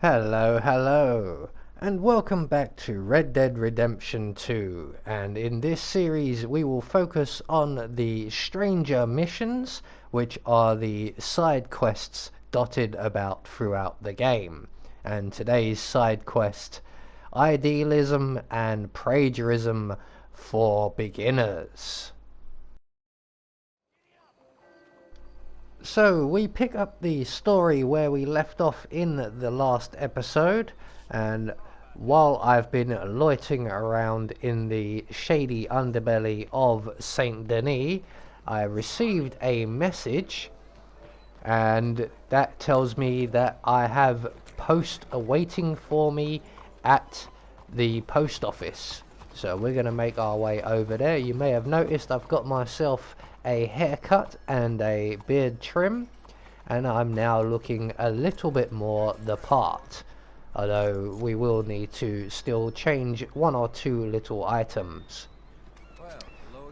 Hello, hello, and welcome back to Red Dead Redemption 2. And in this series, we will focus on the stranger missions, which are the side quests dotted about throughout the game. And today's side quest, Idealism and Pragmatism for Beginners. So we pick up the story where we left off in the last episode, and while I've been loitering around in the shady underbelly of Saint Denis, I received a message, and that tells me that I have post awaiting for me at the post office. So we're going to make our way over there. You may have noticed I've got myself a haircut and a beard trim, and I'm now looking a little bit more the part, although we will need to still change one or two little items.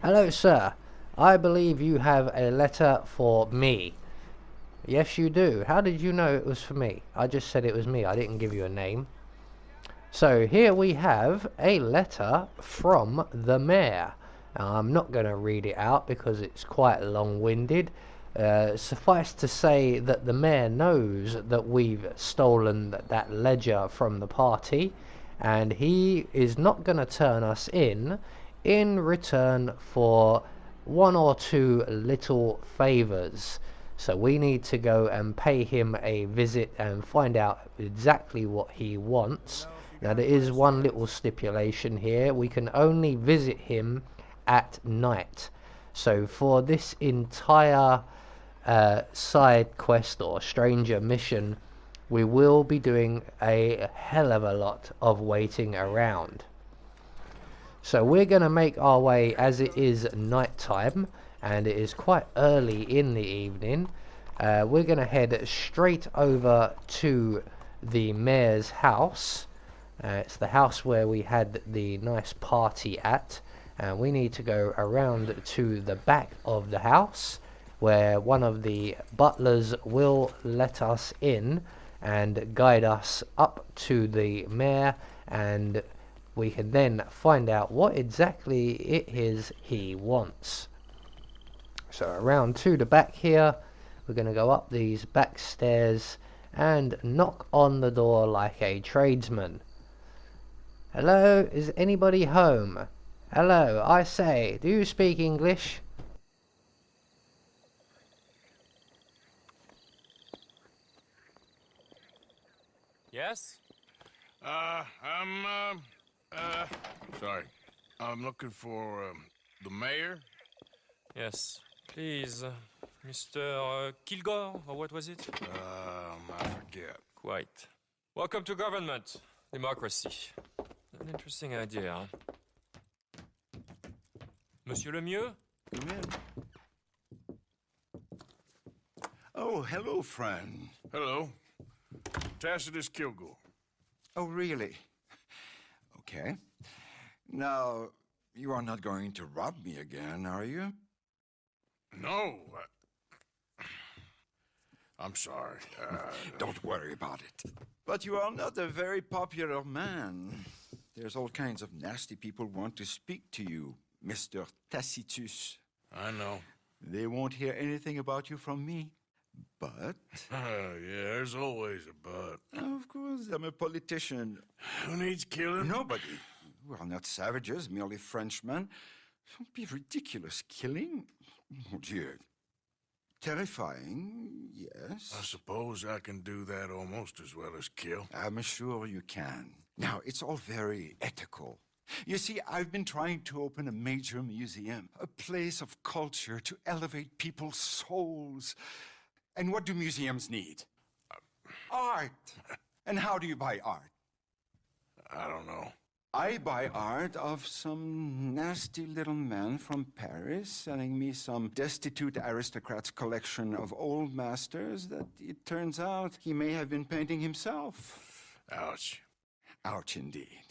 Hello sir, I believe you have a letter for me. Yes you do. How did you know it was for me? I just said it was me, I didn't give you a name. So here we have a letter from the mayor. I'm not going to read it out because it's quite long-winded. Suffice to say that the mayor knows that we've stolen that ledger from the party, and he is not going to turn us in return for one or two little favors. So we need to go and pay him a visit and find out exactly what he wants. Now there is one little stipulation here. We can only visit him at night. So for this entire side quest or stranger mission, we will be doing a hell of a lot of waiting around. So we're going to make our way, as it is night time and it is quite early in the evening. We're going to head straight over to the mayor's house. It's the house where we had the nice party at. And we need to go around to the back of the house where one of the butlers will let us in and guide us up to the mayor, and we can then find out what exactly it is he wants. So around to the back here, we're going to go up these back stairs and knock on the door like a tradesman. Hello, is anybody home? Hello, I say, do you speak English? Yes? Sorry. I'm looking for, the mayor? Yes. Please, Mr. Kilgore, or what was it? I forget. Quite. Welcome to government. Democracy. An interesting idea, huh? Monsieur Lemieux? Come in. Oh, hello, friend. Hello. Tacitus Kilgore. Oh, really? Okay. Now, you are not going to rob me again, are you? No. I'm sorry. Don't worry about it. But you are not a very popular man. There's all kinds of nasty people want to speak to you, Mr. Tacitus. I know. They won't hear anything about you from me. But... Yeah, there's always a but. Of course, I'm a politician. Who needs killing? Nobody. We are not savages, merely Frenchmen. Don't be ridiculous. Killing? Oh, dear. Terrifying, yes. I suppose I can do that almost as well as kill. I'm sure you can. Now, it's all very ethical. You see, I've been trying to open a major museum, a place of culture to elevate people's souls. And what do museums need? Art. And how do you buy art? I don't know. I buy art of some nasty little man from Paris selling me some destitute aristocrat's collection of old masters that it turns out he may have been painting himself. Ouch. Ouch indeed.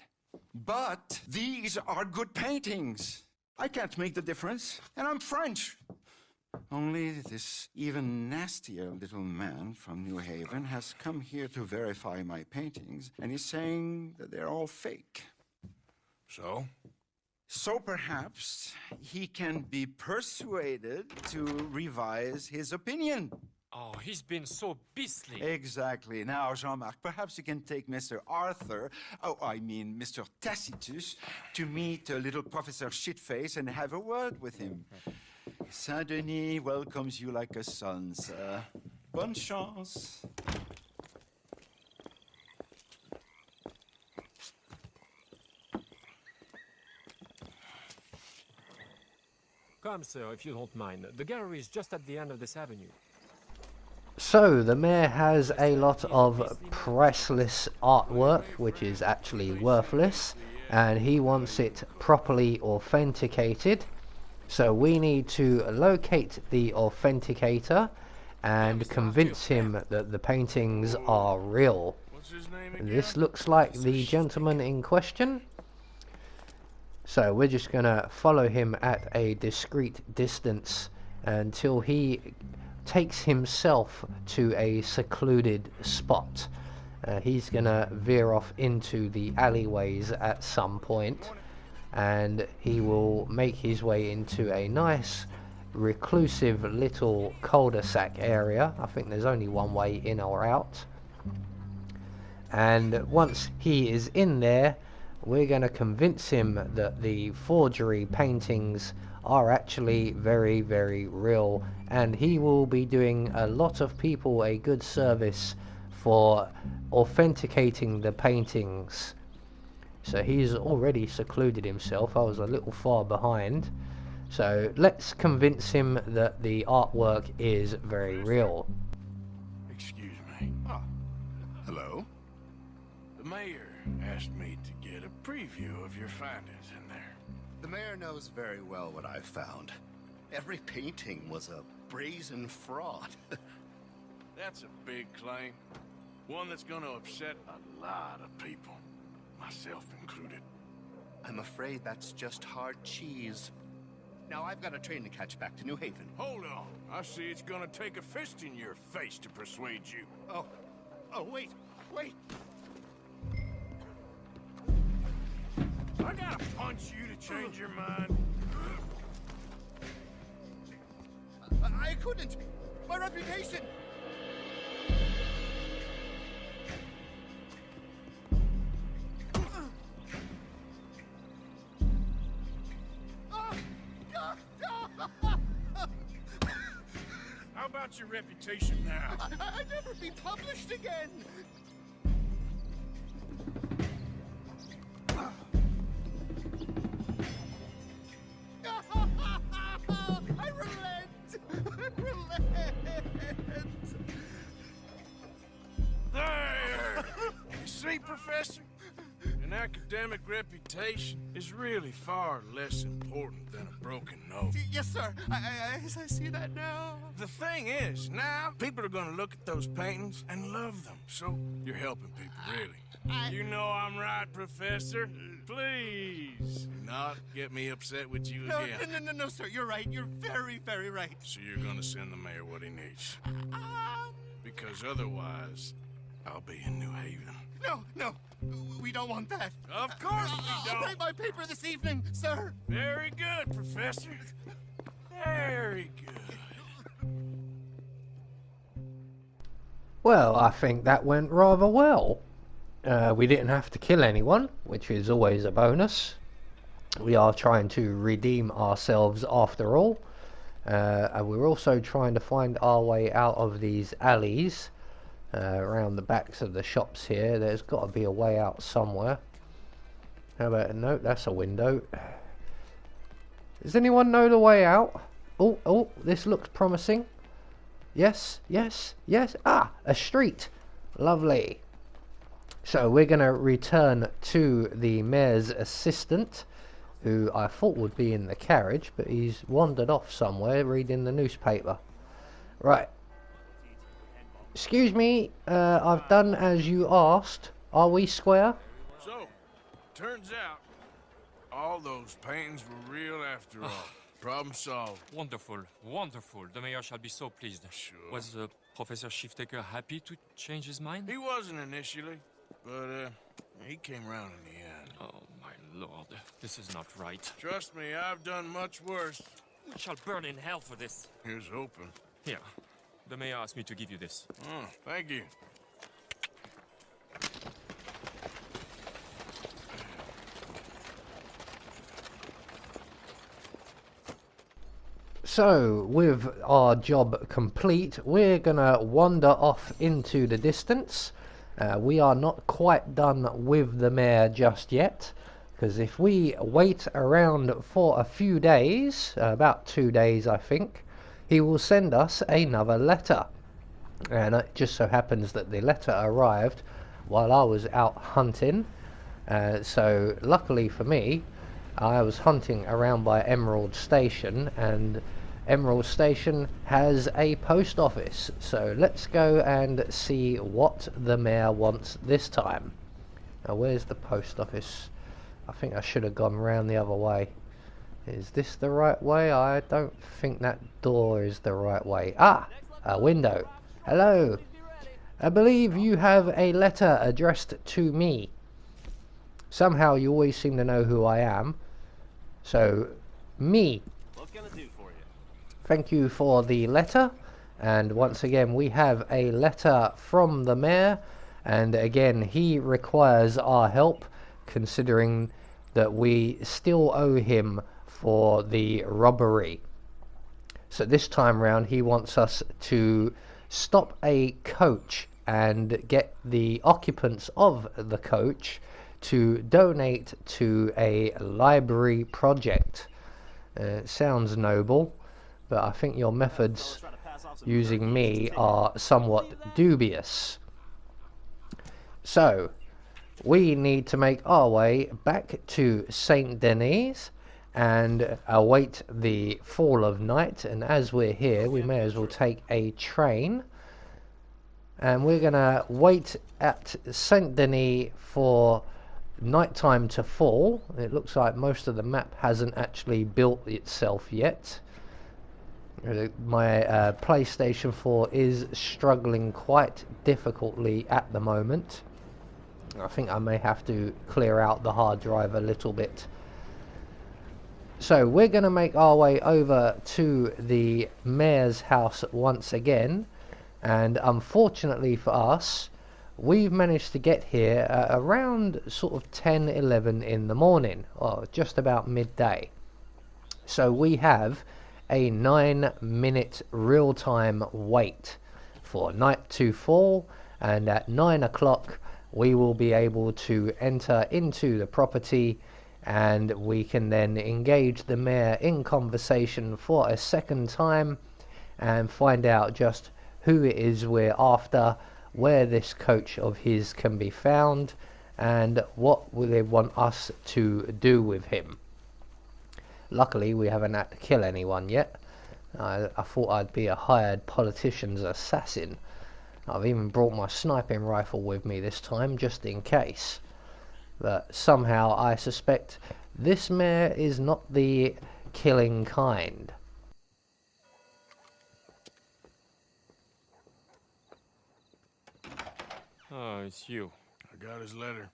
But these are good paintings. I can't make the difference, and I'm French. Only this even nastier little man from New Haven has come here to verify my paintings, and he's saying that they're all fake. So? So perhaps he can be persuaded to revise his opinion. Oh, he's been so beastly. Exactly. Now, Jean-Marc, perhaps you can take Mr. Arthur, Mr. Tacitus, to meet little Professor Shitface and have a word with him. Saint-Denis welcomes you like a son, sir. Bonne chance. Come, sir, if you don't mind. The gallery is just at the end of this avenue. So, the mayor has a lot of priceless artwork, which is actually worthless, and he wants it properly authenticated. So we need to locate the authenticator and convince him that the paintings are real. What's his name again? This looks like the gentleman in question. So we're just going to follow him at a discreet distance until he takes himself to a secluded spot. He's going to veer off into the alleyways at some point, and he will make his way into a nice reclusive little cul-de-sac area. I think there's only one way in or out. And once he is in there, we're going to convince him that the forgery paintings are actually very, very real, and he will be doing a lot of people a good service for authenticating the paintings. So he's already secluded himself. I was a little far behind. So let's convince him that the artwork is very real. Excuse me. Ah, hello? The mayor asked me to get a preview of your findings in there. The mayor knows very well what I found. Every painting was a brazen fraud. That's a big claim. One that's gonna upset a lot of people, myself included. I'm afraid that's just hard cheese. Now I've got a train to catch back to New Haven. Hold on. I see it's gonna take a fist in your face to persuade you. Oh, wait. I gotta punch you to change your mind. I couldn't. My reputation. How about your reputation now? I'd never be published again. I relent. There! You see, Professor? An academic reputation is really far less important than a broken nose. Yes, sir. I see that now. The thing is, now people are gonna look at those paintings and love them. So you're helping people, really. You know I'm right, Professor. Please do not get me upset with you again. No, sir. You're right. You're very, very right. So you're gonna send the mayor what he needs. Because otherwise, I'll be in New Haven. No. We don't want that. Of course we I'll don't. write my paper this evening, sir. Very good, Professor. Very good. Well, I think that went rather well. We didn't have to kill anyone, which is always a bonus. We are trying to redeem ourselves after all. And we're also trying to find our way out of these alleys around the backs of the shops here. There's got to be a way out somewhere. How about, no, that's a window. Does anyone know the way out? Oh, this looks promising. Yes. Ah, a street. Lovely. So we're going to return to the mayor's assistant, who I thought would be in the carriage, but he's wandered off somewhere reading the newspaper. Right. Excuse me, I've done as you asked. Are we square? So, turns out, all those paintings were real after all. Problem solved. Wonderful, wonderful. The mayor shall be so pleased. Sure. Was Professor Shiftaker happy to change his mind? He wasn't initially, but he came around in the end. Oh, my lord. This is not right. Trust me, I've done much worse. We shall burn in hell for this. Here's hoping. Here. The mayor asked me to give you this. Oh, thank you. So, with our job complete, we're gonna wander off into the distance. We are not quite done with the mayor just yet, because if we wait around for a few days, about 2 days I think, he will send us another letter. And it just so happens that the letter arrived while I was out hunting. So luckily for me, I was hunting around by Emerald Station, and Emerald Station has a post office. So let's go and see what the mayor wants this time. Now, where's the post office? I think I should have gone round the other way. Is this the right way? I don't think that door is the right way. Ah, a window. Hello. I believe you have a letter addressed to me. Somehow you always seem to know who I am. So, me. What can I do for you? Thank you for the letter. And once again, we have a letter from the mayor. And again, he requires our help, considering that we still owe him for the robbery. So this time round, he wants us to stop a coach and get the occupants of the coach to donate to a library project. It sounds noble, but I think your methods using me are somewhat dubious. So, we need to make our way back to Saint Denis and await the fall of night. And as we're here, we may as well take a train. And we're going to wait at Saint Denis for nighttime to fall. It looks like most of the map hasn't actually built itself yet. My PlayStation 4 is struggling quite difficultly at the moment. I think I may have to clear out the hard drive a little bit. So we're going to make our way over to the mayor's house once again. And unfortunately for us, we've managed to get here around sort of 10, 11 in the morning, or just about midday. So we have a 9-minute real-time wait for night to fall, and at 9 o'clock we will be able to enter into the property, and we can then engage the mayor in conversation for a second time and find out just who it is we're after, where this coach of his can be found, and what will they want us to do with him. Luckily, we haven't had to kill anyone yet. I thought I'd be a hired politician's assassin. I've even brought my sniping rifle with me this time, just in case. But somehow I suspect this mayor is not the killing kind. Oh, it's you. I got his letter.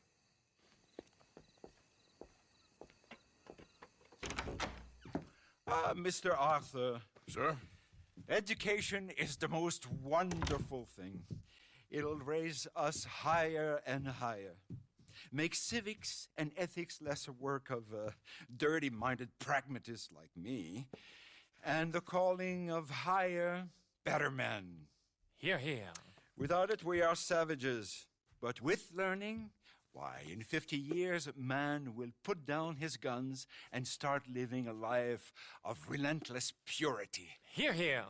Mr. Arthur, Sir? education is the most wonderful thing. It'll raise us higher and higher. Make civics and ethics less a work of dirty-minded pragmatists like me, and the calling of higher, better men. Here, here. Without it, we are savages. But with learning, why, in 50 years, man will put down his guns and start living a life of relentless purity. Here, here.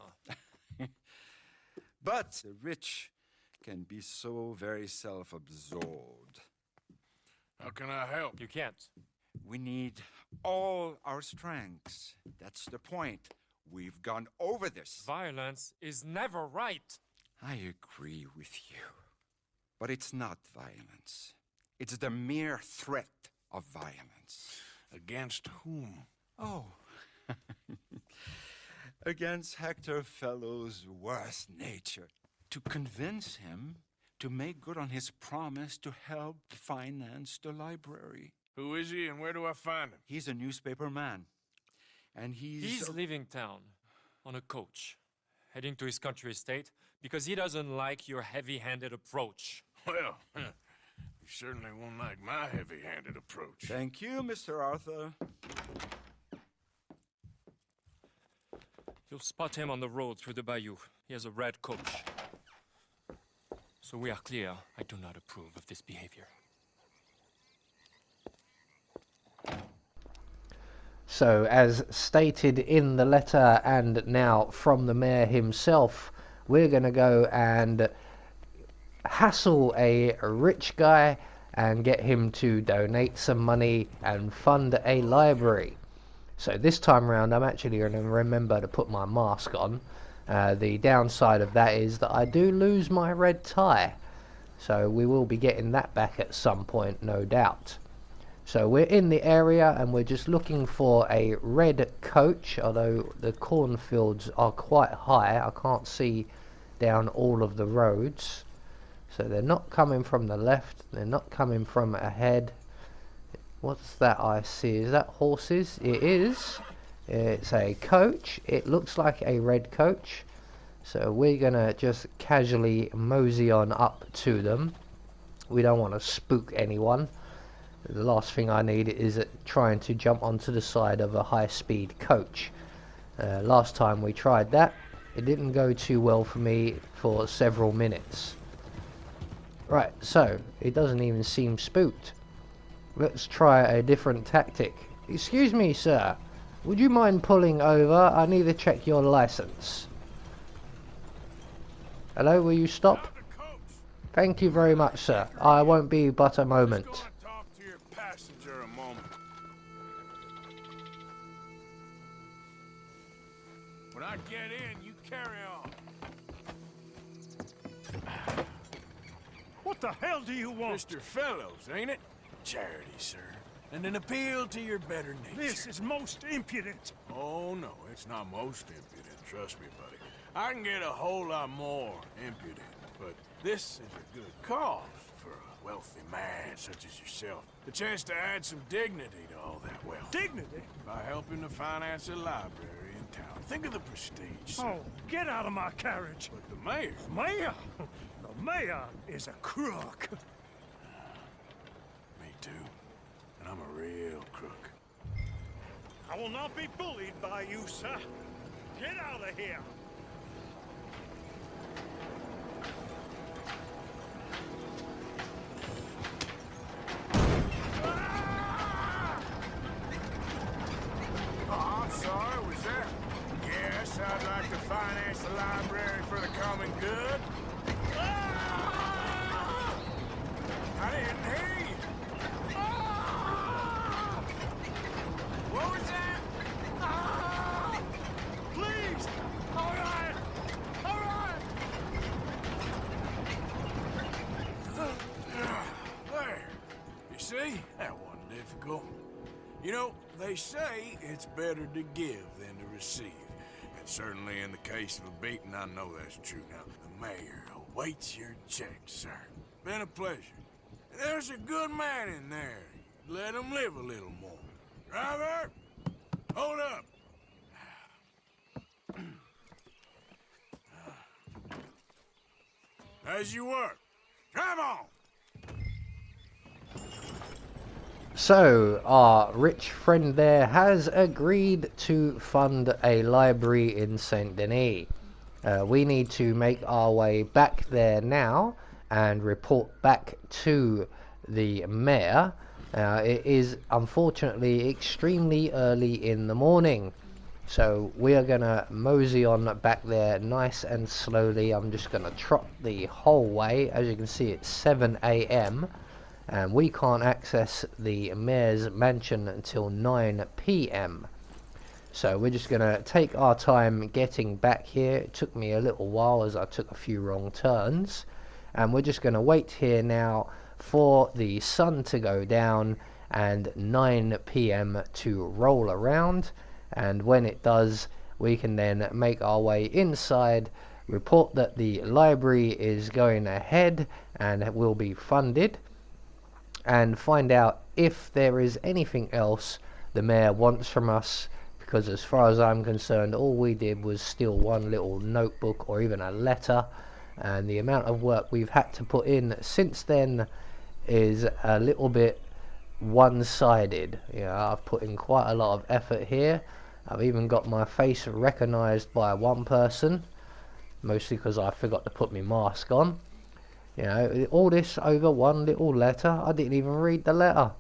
But the rich can be so very self-absorbed. How can I help? You can't. We need all our strengths. That's the point. We've gone over this. Violence is never right. I agree with you. But it's not violence. It's the mere threat of violence. Against whom? Oh, against Hector Fellow's worst nature, to convince him to make good on his promise to help finance the library. Who is he and where do I find him? He's a newspaper man, and He's leaving town on a coach, heading to his country estate because he doesn't like your heavy-handed approach. Well, you certainly won't like my heavy-handed approach. Thank you, Mr. Arthur. You'll spot him on the road through the bayou. He has a red coach. So we are clear, I do not approve of this behavior. So, as stated in the letter and now from the mayor himself, we're going to go and hassle a rich guy and get him to donate some money and fund a library. So this time around I'm actually going to remember to put my mask on. The downside of that is that I do lose my red tie, so we will be getting that back at some point, no doubt. So we're in the area and we're just looking for a red coach, although the cornfields are quite high. I can't see down all of the roads. So they're not coming from the left, they're not coming from ahead. What's that I see? Is that horses? It is. It's a coach. It looks like a red coach. So we're going to just casually mosey on up to them. We don't want to spook anyone. The last thing I need is trying to jump onto the side of a high-speed coach. Last time we tried that, it didn't go too well for me for several minutes. Right, so it doesn't even seem spooked. Let's try a different tactic. Excuse me, sir. Would you mind pulling over? I need to check your license. Hello, will you stop? Thank you very much, sir. I won't be but a moment. Let's go and talk to your passenger a moment. When I get in, you carry on. What the hell do you want? Mr. Fellows, ain't it? Charity, sir. And an appeal to your better nature. This is most impudent. Oh, no, it's not most impudent. Trust me, buddy. I can get a whole lot more impudent, but this is a good cause for a wealthy man such as yourself. The chance to add some dignity to all that wealth. Dignity? By helping to finance a library in town. Think of the prestige, sir. Oh, get out of my carriage. But the mayor... Mayor? The mayor is a crook. Me too. And I'm a real crook. I will not be bullied by you, sir. Get out of here. Oh, I'm sorry, was that? Yes, I'd like to finance the library for the common good. Ah! I didn't hear you. Ah! What was that? Ah! Please! All right! All right! There. You see? That wasn't difficult. You know, they say it's better to give than to receive. And certainly in the case of a beating, I know that's true. Now, the mayor awaits your check, sir. Been a pleasure. There's a good man in there. Let him live a little more. Driver, hold up. As you work. Drive on. So, our rich friend there has agreed to fund a library in Saint Denis. We need to make our way back there now and report back to the mayor. It is unfortunately extremely early in the morning, so we are going to mosey on back there nice and slowly. I'm just going to trot the whole way. As you can see, it's 7 AM. And we can't access the mayor's mansion until 9 PM. So we're just going to take our time getting back here. It took me a little while as I took a few wrong turns. And we're just going to wait here now for the sun to go down and 9 PM to roll around. and when it does, we can then make our way inside, report that the library is going ahead and will be funded, and find out if there is anything else the mayor wants from us, because as far as I'm concerned, all we did was steal one little notebook or even a letter, and the amount of work we've had to put in since then is a little bit one-sided. I've put in quite a lot of effort here. I've even got my face recognized by one person, mostly because I forgot to put my mask on. All this over one little letter. I didn't even read the letter,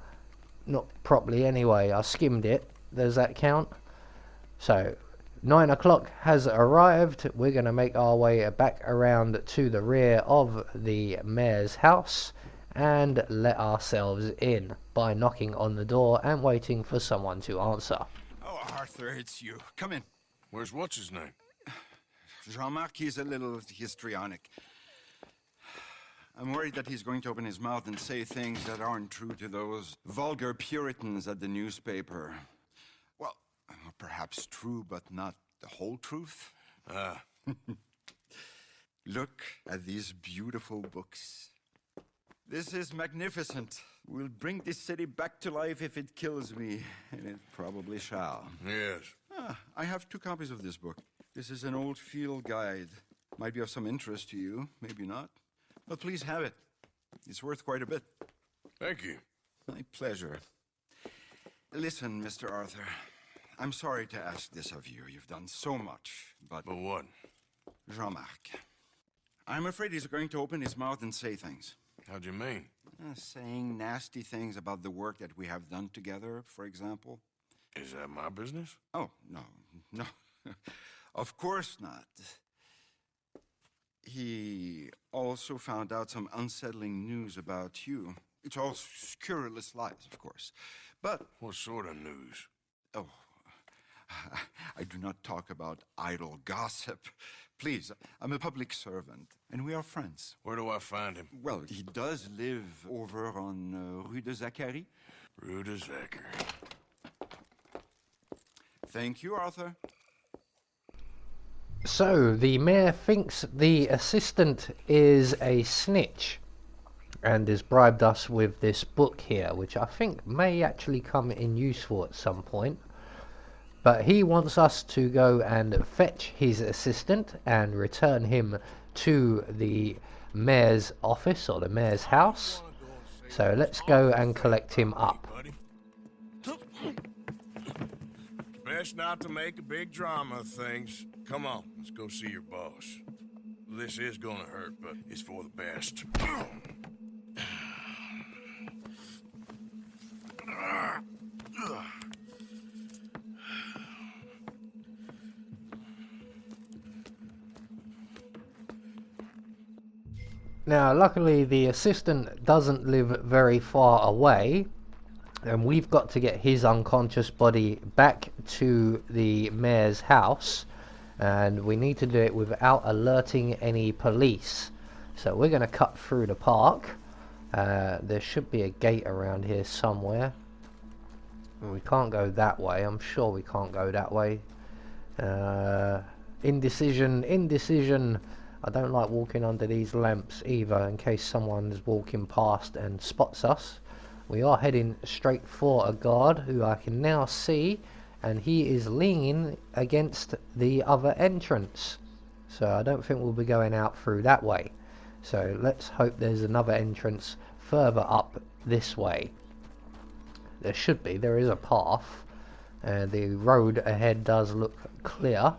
not properly anyway. I skimmed it. Does that count? So 9 o'clock has arrived. We're going to make our way back around to the rear of the mayor's house and let ourselves in by knocking on the door and waiting for someone to answer. Oh, Arthur, it's you. Come in. Where's what's-his-name? Jean-Marc, he's a little histrionic. I'm worried that he's going to open his mouth and say things that aren't true to those vulgar Puritans at the newspaper. Well, perhaps true, but not the whole truth. Look at these beautiful books. This is magnificent. We'll bring this city back to life if it kills me, and it probably shall. Yes. I have 2 copies of this book. This is an old field guide. Might be of some interest to you, maybe not. But please have it. It's worth quite a bit. Thank you. My pleasure. Listen, Mr. Arthur, I'm sorry to ask this of you. You've done so much, but... But what? Jean-Marc, I'm afraid he's going to open his mouth and say things. How'd you mean? Saying nasty things about the work that we have done together, for example. Is that my business? Oh, no. Of course not. He also found out some unsettling news about you. It's all scurrilous lies, of course. But... What sort of news? Oh, I do not talk about idle gossip. Please, I'm a public servant, and we are friends. Where do I find him? Well, he does live over on Rue de Zachary. Rue de Zachary. Thank you, Arthur. So, the mayor thinks the assistant is a snitch and has bribed us with this book here, which I think may actually come in useful at some point. But he wants us to go and fetch his assistant and return him to the mayor's office or the mayor's house. So let's go and collect him up. Best not to make a big drama of things. Come on, let's go see your boss. This is gonna hurt, but it's for the best. Now, luckily the assistant doesn't live very far away, and we've got to get his unconscious body back to the mayor's house, and we need to do it without alerting any police. So we're going to cut through the park. There should be a gate around here somewhere. We can't go that way. I'm sure we can't go that way. Indecision. I don't like walking under these lamps either, in case someone's walking past and spots us. We are heading straight for a guard who I can now see, and he is leaning against the other entrance. So I don't think we'll be going out through that way. So let's hope there's another entrance further up this way. There should be. There is a path. The road ahead does look clear.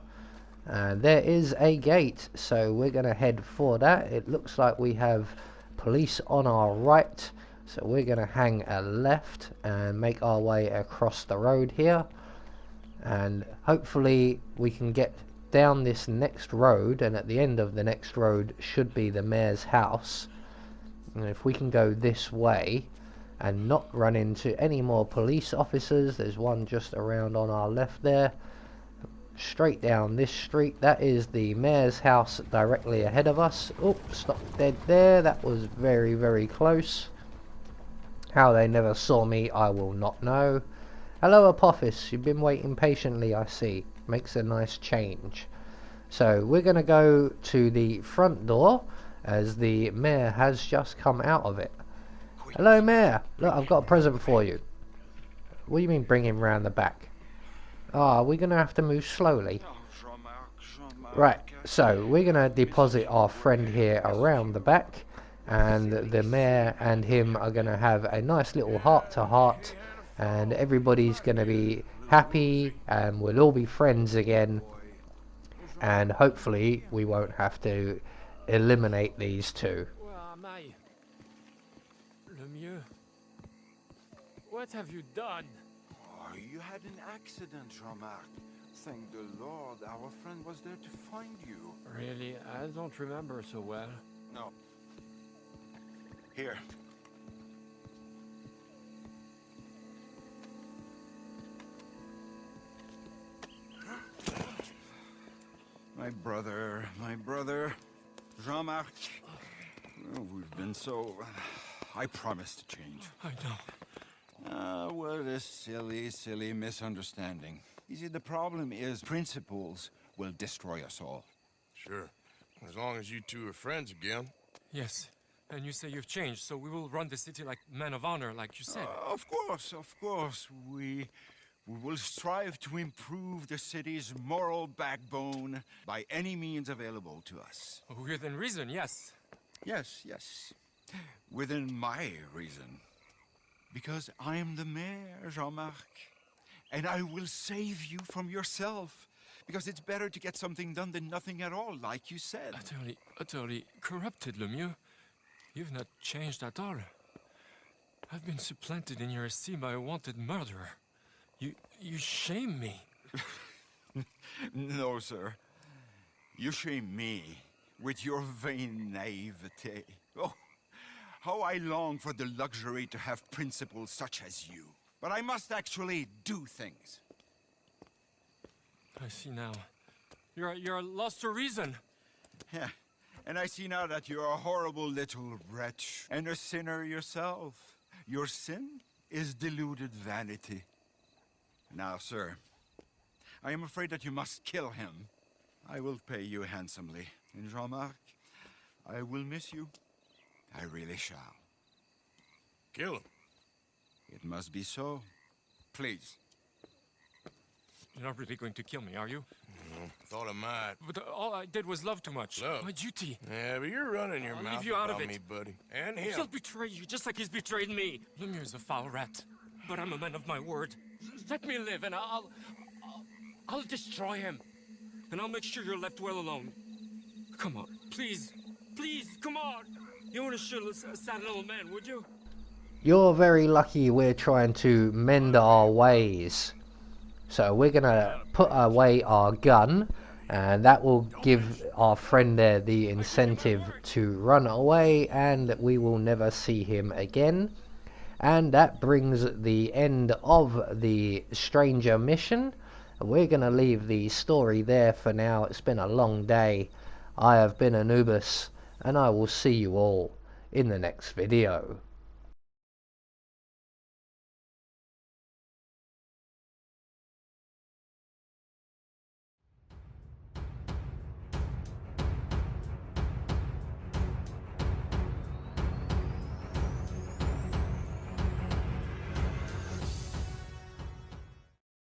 There is a gate, so we're going to head for that. It looks like we have police on our right, so we're going to hang a left and make our way across the road here, and hopefully we can get down this next road, and at the end of the next road should be the mayor's house. And if we can go this way and not run into any more police officers, there's one just around on our left there, straight down this street, that is the mayor's house directly ahead of us. Oh, stop dead there. That was very, very close. How they never saw me, I will not know. Hello, Apophis. You've been waiting patiently, I see. Makes a nice change. So we're going to go to the front door as the mayor has just come out of it. Hello, mayor. Look, I've got a present for you. What do you mean bring him round the back? Ah, we're going to have to move slowly. Right, so we're going to deposit our friend here around the back, and the mayor and him are going to have a nice little heart-to-heart, and everybody's going to be happy, and we'll all be friends again, and hopefully we won't have to eliminate these two. Where am I? Lemieux, what have you done? Oh, you had an accident, Jean-Marc. Thank the Lord, our friend was there to find you. Really, I don't remember so well. No. Here. My brother, Jean-Marc. Oh, we've been so... I promise to change. I know. What a silly misunderstanding. You see, the problem is principles will destroy us all. Sure. As long as you two are friends again. Yes, and you say you've changed, so we will run the city like men of honor, like you said. Of course. We will strive to improve the city's moral backbone by any means available to us. Within reason, yes. Yes. Within my reason. Because I'm the mayor, Jean-Marc. And I will save you from yourself. Because it's better to get something done than nothing at all, like you said. Utterly corrupted, Lemieux. You've not changed at all. I've been supplanted in your esteem by a wanted murderer. You shame me. No, sir. You shame me with your vain naivete. Oh, how I long for the luxury to have principles such as you. But I must actually do things. I see now. You're lost to reason. Yeah, and I see now that you're a horrible little wretch and a sinner yourself. Your sin is deluded vanity. Now, sir, I am afraid that you must kill him. I will pay you handsomely. And Jean-Marc, I will miss you. I really shall. Kill him. It must be so. Please. You're not really going to kill me, are you? Thought I might. But all I did was love too much. Love? My duty. Yeah, but you're running your I'll mouth leave you out of about it. me, buddy. And him. He'll betray you just like he's betrayed me. Lemieux is a foul rat, but I'm a man of my word. Let me live, and I'll destroy him, and I'll make sure you're left well alone. Come on, please, come on. You want to shoot a sad little man, would you? You're very lucky we're trying to mend our ways. So we're going to put away our gun, and that will give our friend there the incentive to run away, and we will never see him again. And that brings the end of the Stranger mission. We're going to leave the story there for now. It's been a long day. I have been Anubis, and I will see you all in the next video.